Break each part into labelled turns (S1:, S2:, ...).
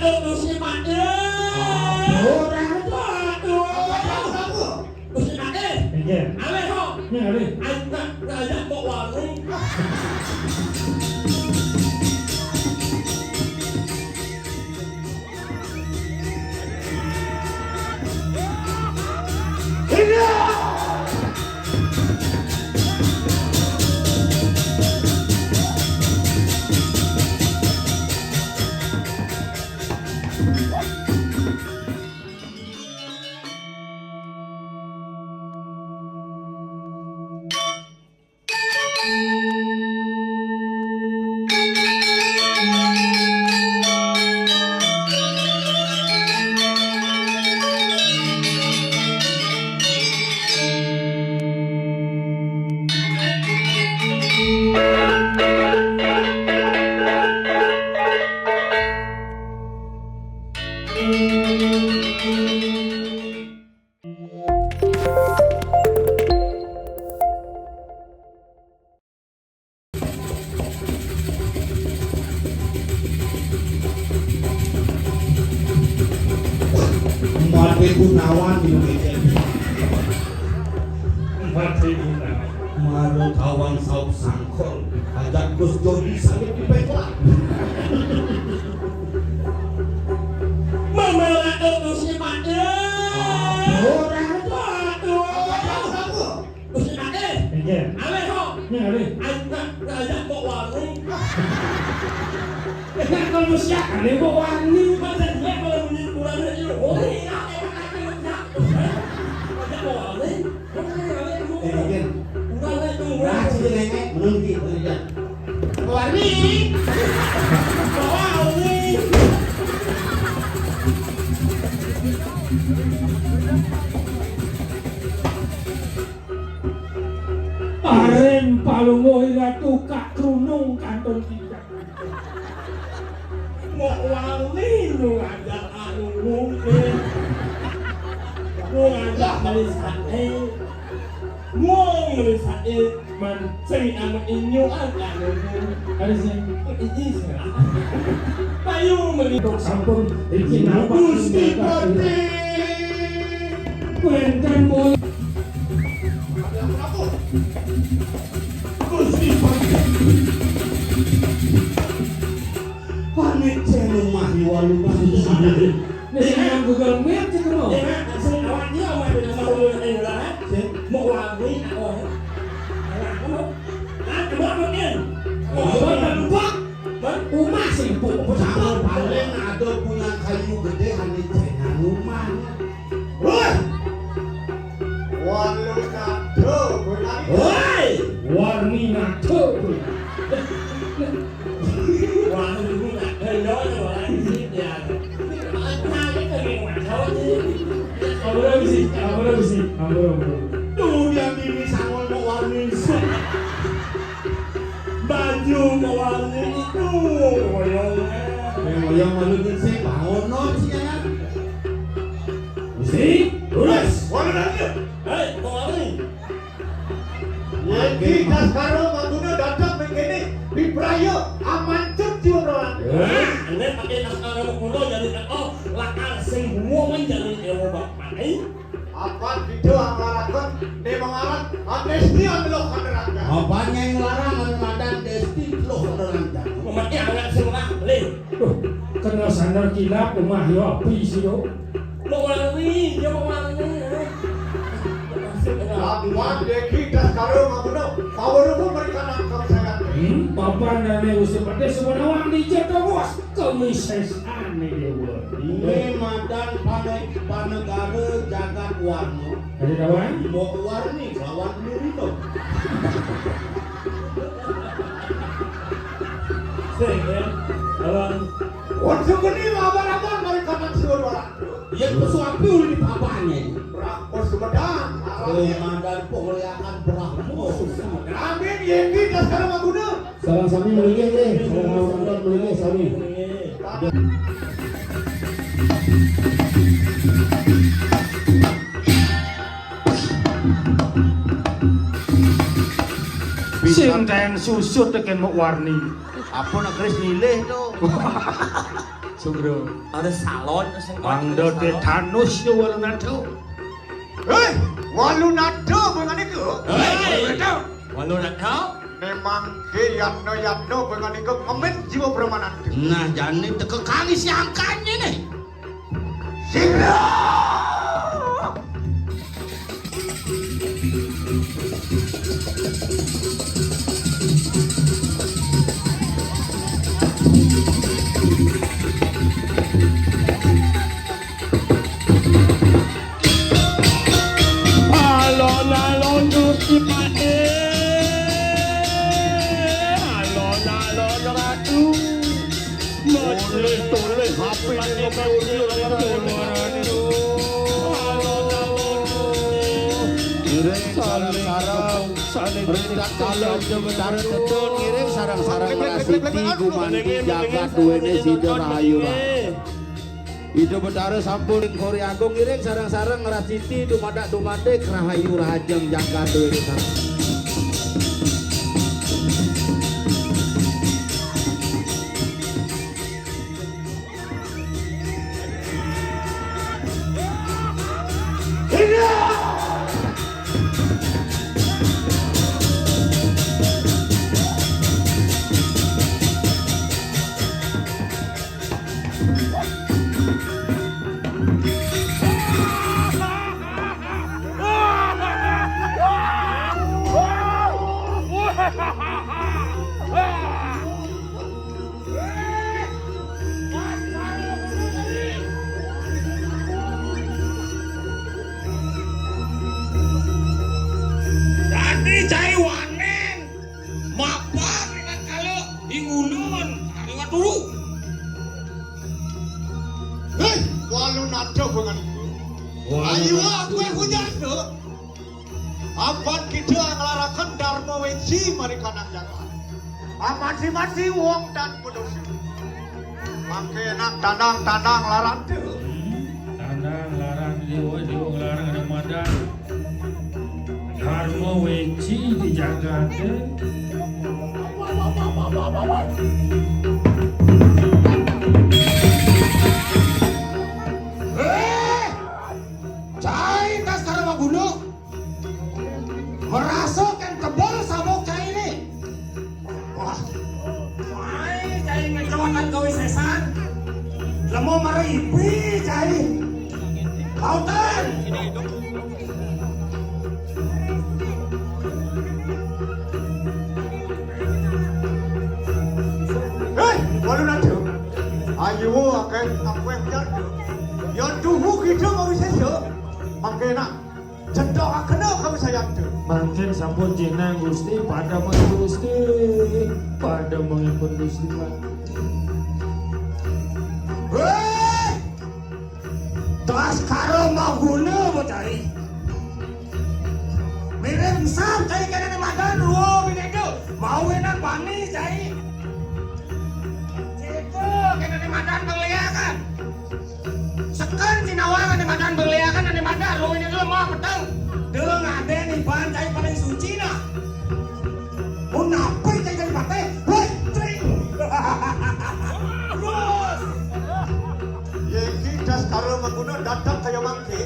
S1: aduh si Made. Si Made.
S2: Iya.
S1: Ale ho.
S2: Iya, Ale.
S1: Ajak bawa warung.
S3: Gunawan di Indonesia. Malu kawan saub sangkol, ajak Gus Jody sakit di pekla.
S1: Memela aduh si Made. Si Made.
S2: Iya.
S1: Ale ho.
S2: Iya, Ale.
S1: Ajak bawa warung.
S2: Nah, kalau siap Ale bawa warung.
S1: Masa dia kalau menjadi bulan itu. Oh iya. Ajak bawa warung.
S3: Gen.
S1: Bulan itu.
S3: Nah, si nenek menunggi terlihat.
S1: Warni. Bawa warung.
S2: Paren palungo iratu kak trunung kantong tidak.
S1: Mau warni lu ngajak anu mungkin. Lu ngajak dari sate. Ngomong dari sate. Mencari anak inyo agak nunggu.
S2: Harusnya
S1: Iji sih. Payu
S2: untuk sampun bikin apa?
S1: Gusti Pati.
S2: Kuentan boy.
S1: Gusti Pati.
S3: Panik rumah di walung.
S2: Nih yang Google Map cek lo.
S1: Saya awak dia awak dengan malu ini lah. Mau warni awak.
S3: Rumah simpuk sama paling ada punya kayu gede hanya jenang rumah. Woi, walau kado benar.
S1: Woi,
S2: Warni nato.
S1: warni ini nak kenal orang sini ya. Mana kita memang tahu ni.
S2: Abro bisi.
S3: Tuh dia bini sangol mau warni.
S1: Baju warni itu koyongnya.
S3: Yang maluin sih bangun sih ya.
S2: Bisi.
S3: Lurus, warni lagi.
S1: Hei, warni.
S3: Lagi sekarang maguna datang begini di Prayo aman cuk jiwa orang.
S1: Ane pakai naskah kuno jadi lakar sing bungo menjadi ewo pakai.
S3: Apa video anglarakon di mengarat amnesti ambilok neraka. Apanya yang larang mengadan desti loh neraka.
S1: Memakai anak sekolah beli.
S2: Kena sandal kilap rumah yo api sih yo.
S1: Mau warni, dia mau warni.
S3: Labuan deki das karo maguna power pun mereka nangkap saya.
S2: Papa nane usia pada semua nawang di jatuh bos. Komises aneh dia buat.
S3: Ini madan panegara jagat warna.
S2: Ada kawan?
S3: Mau warni lawan Lurito.
S1: Sehingga lawan
S3: Untuk ini abang-abang mereka naksir orang. Yang pesuapi uli papanya ini. Rakor Sumedang. Komandan penguliakan Brahmo. Amin Yeki dan sekarang Maguna.
S2: Salam sami melingi deh. Salam melingi sami. Sinten susut teken mau warni.
S3: Apa nak keris nilai tu?
S1: Sugro, ada salon sing
S2: Pangdo tetanus yo walunado.
S3: Hei, walunado bengan itu.
S1: Walunado.
S3: Memang ke yatno bengan itu ngemen jiwa permanan.
S2: Nah, jane teke kali siangkannya nih.
S3: Sira.
S1: Alon Gusti Pade. Alon ratu. Toleh HP ini
S2: saling rindak kalau sementara tetun ngiring sarang-sarang rasiti gumanti jagat duwene sida rahayu itu betara sampun kori agung ngiring sarang-sarang rasiti dumadak-dumadek rahayu rahajeng jagat duwene sarang. Cai wanen mapan dengan kalau ingulun ariwa dulu.
S3: Hei, walunado bengan itu. Ayo aku hujan tuh. Apan kita ngelarakan Dharma Weji mari kanang jalan. Masing-masing wong dan pedosi. Mangke nak tandang larang tuh.
S2: Tandang larang dewa larang ada madan. Dharma Weji dijaga deh.
S3: Cai tas karma gunung. Merasukan kebal sabuk cai ini. Wah,
S2: Cai mencowakan kawisesan. Lemo maripi cai. Lautan.
S3: walunado. Ayo akan aku yang jatuh. Yang tubuh kita mau sesok. Mangke nak. Cendok kena kamu sayang tuh.
S2: Mungkin sampun jenang Gusti pada mengikut Gusti pada mengikut Gusti Pak.
S3: Hei,
S2: Tas karo mau guna bocai. Mirip sam cai kena madan ruo binedo. Mau enak bani cai. Ceko kena madan berliakan. Sekan cinawa kena madan berliakan kena madan ruo ini dulu mau petang. Dengan ada nih ban cai paling suci nah. Mau napai cai cai pakai. Hei, cai. Terus.
S3: ye kita sekarang mengguna datang kayak mangke.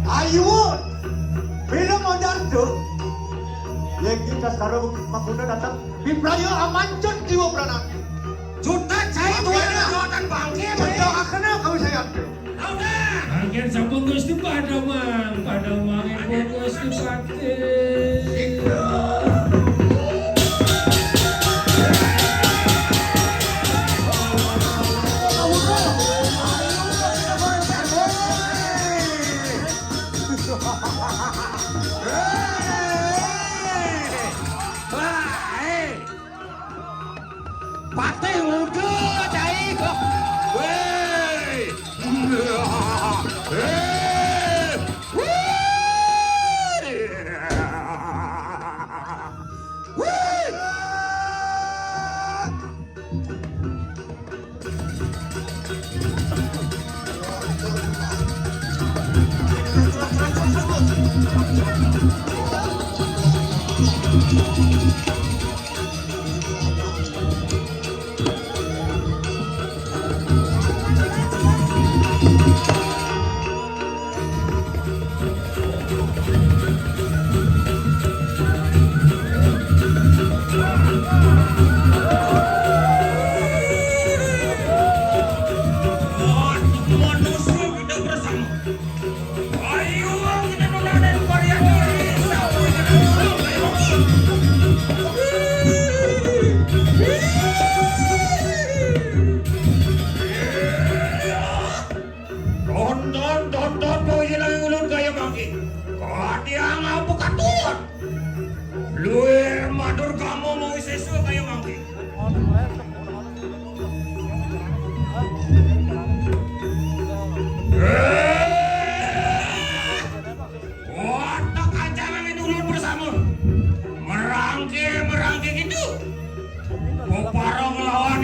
S3: Ayo, bila mau jatuh. Ye kita sekarang mengguna datang. Bipraya amancut jiwa peranan.
S2: Juta cai tuh jodohan bangke.
S3: Cendok kena kamu sayang tuh.
S2: Angin sampun Gusti pada mang ibu Gusti Pati. Pati udah cai kok.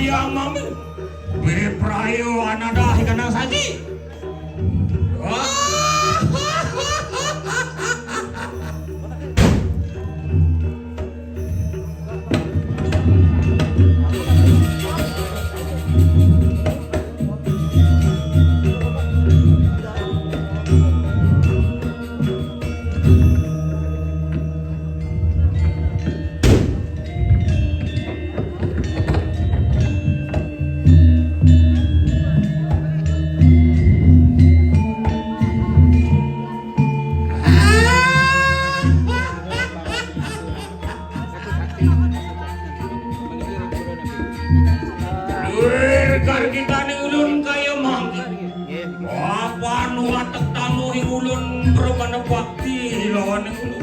S1: dia mami beprayo anada hikana saji kita ni ulun kaya mangga apa nu atak tamu ing ulun bermana bakti lawan ing ulun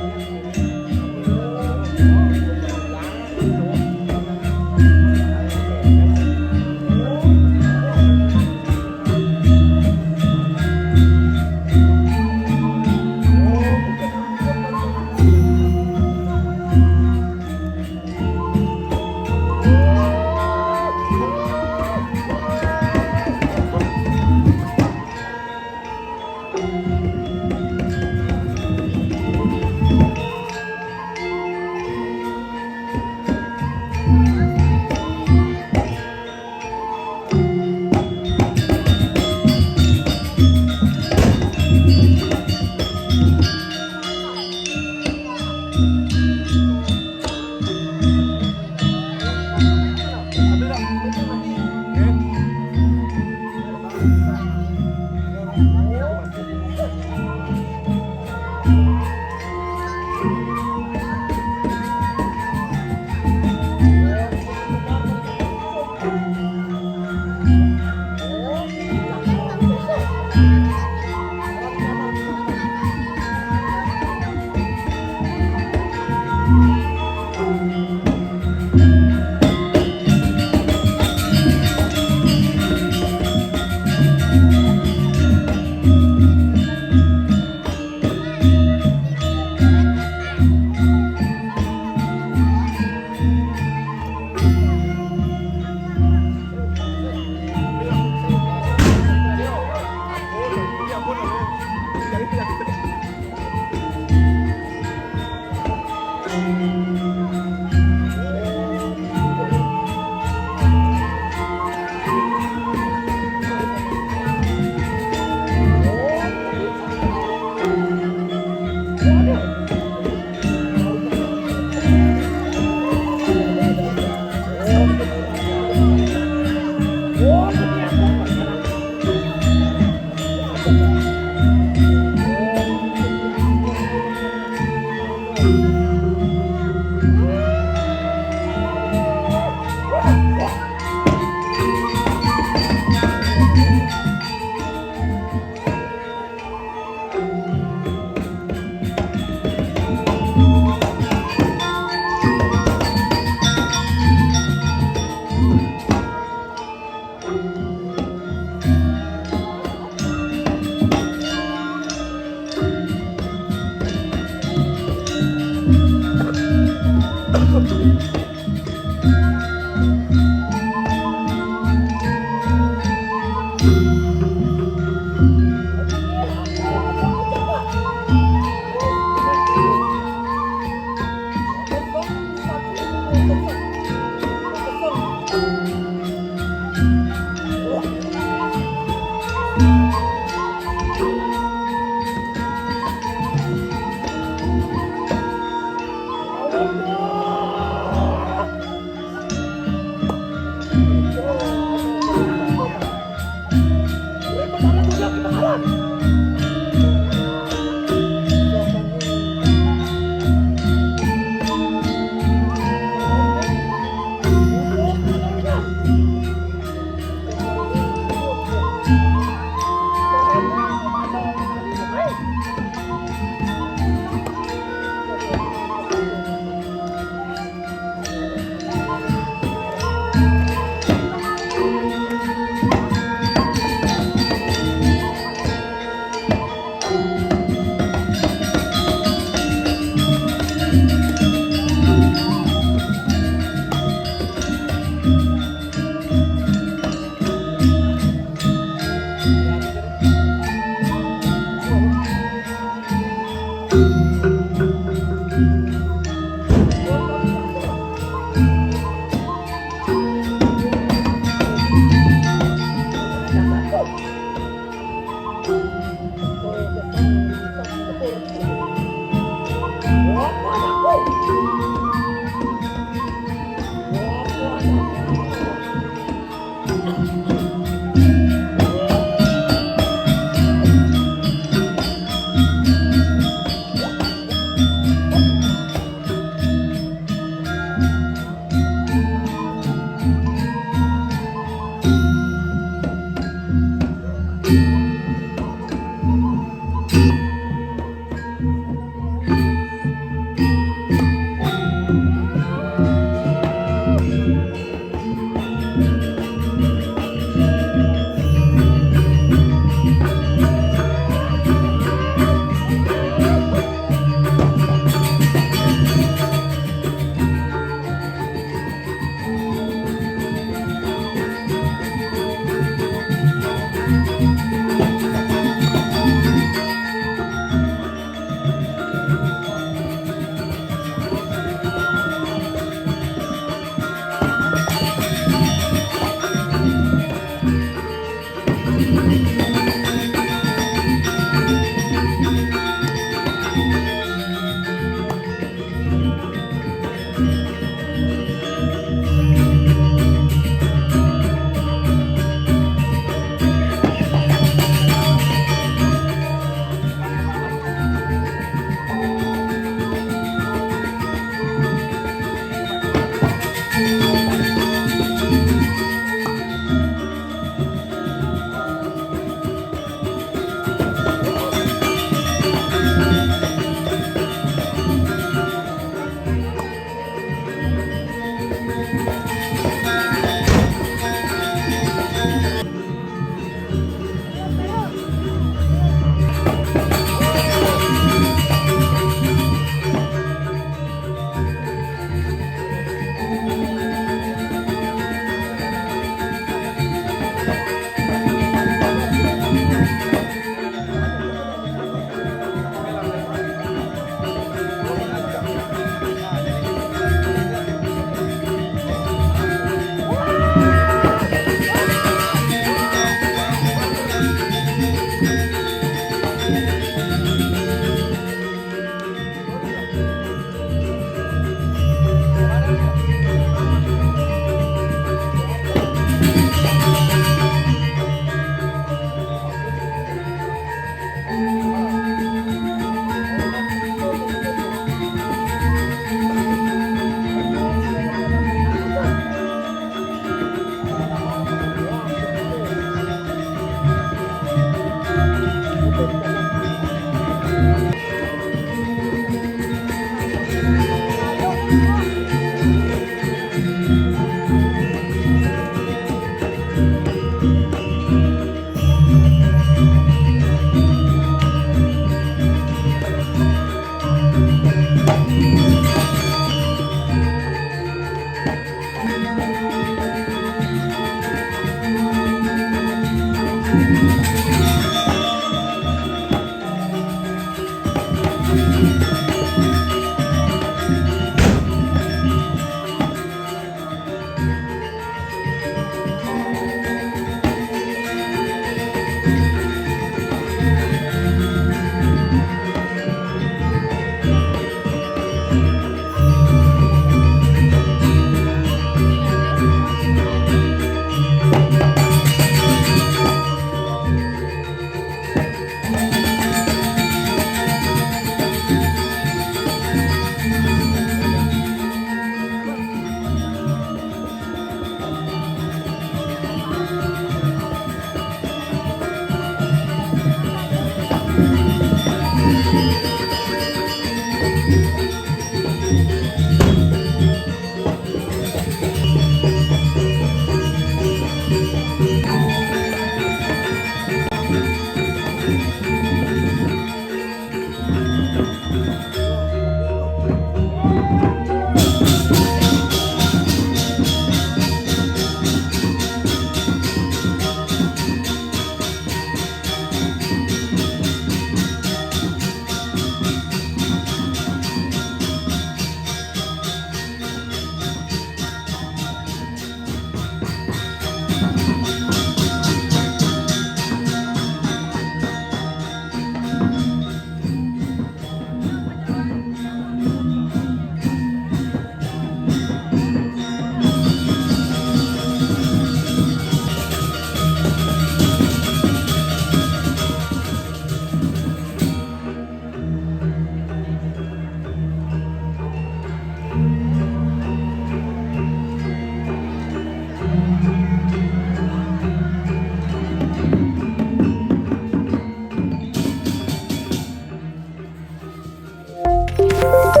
S3: Thank